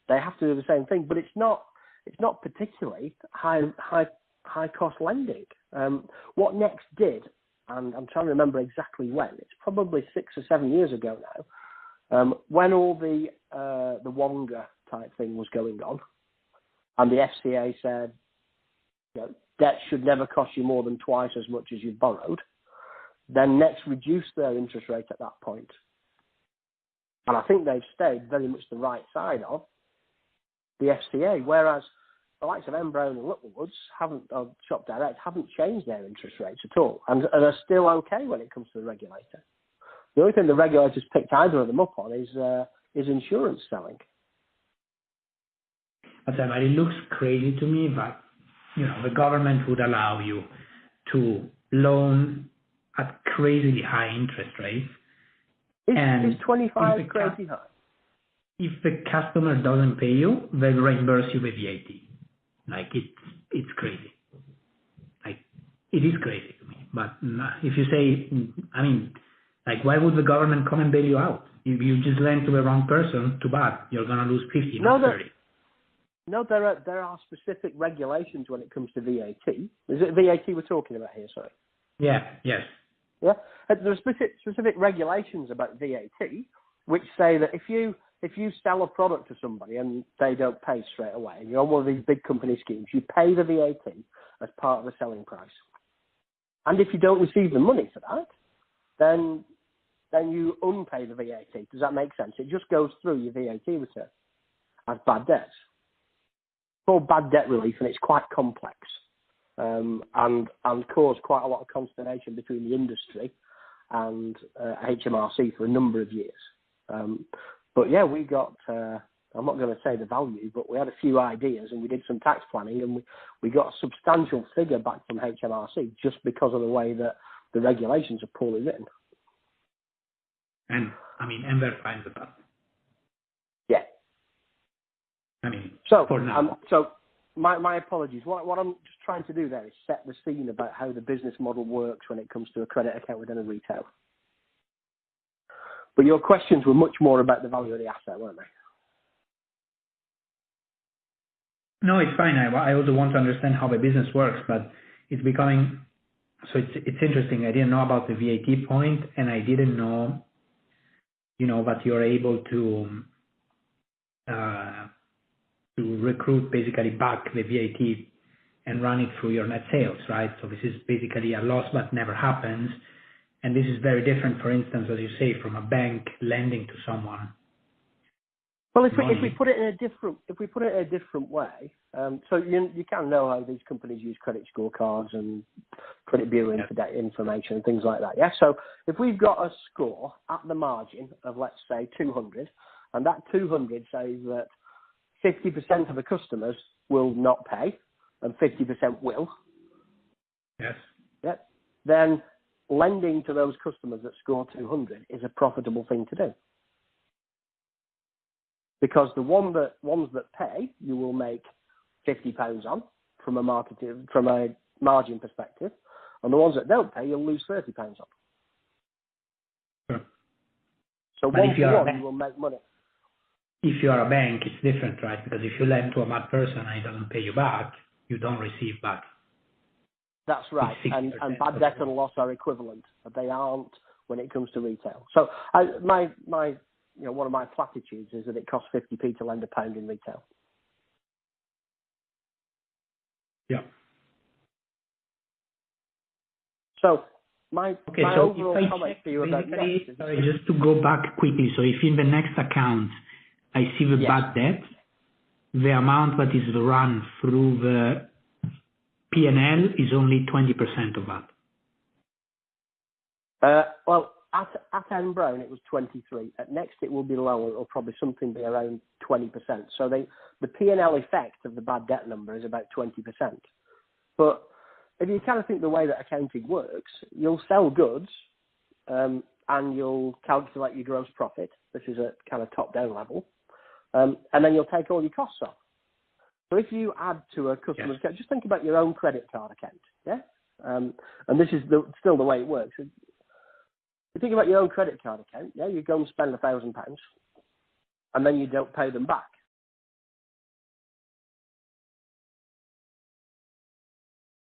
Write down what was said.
they have to do the same thing, but it's not particularly high cost lending. What Next did, and I'm trying to remember exactly when, it's probably 6 or 7 years ago now, when all the Wonga type thing was going on, and the FCA said, debt should never cost you more than twice as much as you've borrowed, then Next reduced their interest rate at that point. And I think they've stayed very much the right side of the FCA, whereas the likes of M. Brown and Littlewoods or Shop Direct haven't changed their interest rates at all, and are still okay when it comes to the regulator. The only thing the regulators picked either of them up on is insurance selling. But it looks crazy to me that the government would allow you to loan at crazily high interest raits. Is 25 crazy high? If the customer doesn't pay you, they reimburse you with VAT. It's crazy. It is crazy to me. But if you say, why would the government come and bail you out? If you just lend to the wrong person, too bad. You're going to lose 50, not 30. No, there are specific regulations when it comes to VAT. Is it VAT we're talking about here? Sorry. Yeah. Yes. Yeah. There are specific regulations about VAT which say that if you sell a product to somebody and they don't pay straight away, and you're on one of these big company schemes, you pay the VAT as part of the selling price. And if you don't receive the money for that, then you unpay the VAT. Does that make sense? It just goes through your VAT return as bad debts. It's called bad debt relief, and it's quite complex, and caused quite a lot of consternation between the industry and HMRC for a number of years. But yeah, we got, I'm not going to say the value, but we had a few ideas and we did some tax planning, and we got a substantial figure back from HMRC just because of the way that the regulations are poorly written. And they're fine with that. Yeah. For now. So my apologies. What I'm just trying to do there is set the scene about how the business model works when it comes to a credit account within a retail. But your questions were much more about the value of the asset, weren't they? No, it's fine. I also want to understand how the business works, but it's becoming, so it's interesting. I didn't know about the VAT point, and I didn't know, that you're able to recruit basically back the VAT and run it through your net sales, right? So this is basically a loss that never happens. And this is very different, for instance, as you say, from a bank lending to someone. Well, if we put it in a different way, so you can know how these companies use credit scorecards and credit bureau information and things like that. Yeah. So if we've got a score at the margin of, let's say, 200, and that 200 says that 50% of the customers will not pay and 50% will. Yes. Yeah. Then lending to those customers that score 200 is a profitable thing to do. Because the ones that pay, you will make £50 on from a margin perspective, and the ones that don't pay, you'll lose £30 on. Sure. So one to one, you will make money. If you are a bank, it's different, right? Because if you lend to a bad person and he doesn't pay you back, you don't receive back. That's right, and bad debt and loss are equivalent, but they aren't when it comes to retail. So one of my platitudes is that it costs 50p to lend £1 in retail. Yeah. So my overall comment for you about Next is... Sorry, just to go back quickly. So if in the next account I see the bad debt, the amount that is run through the P&L is only 20% of that. Well, at M. Brown it was 23. At Next it will be lower. It'll probably something be around 20%. So the P&L effect of the bad debt number is about 20%. But if you kind of think the way that accounting works, you'll sell goods and you'll calculate your gross profit, which is a kind of top-down level, and then you'll take all your costs off. So if you add to a customer's account, just think about your own credit card account, yeah? And this is still the way it works. If you think about your own credit card account, yeah, you go and spend £1,000, and then you don't pay them back.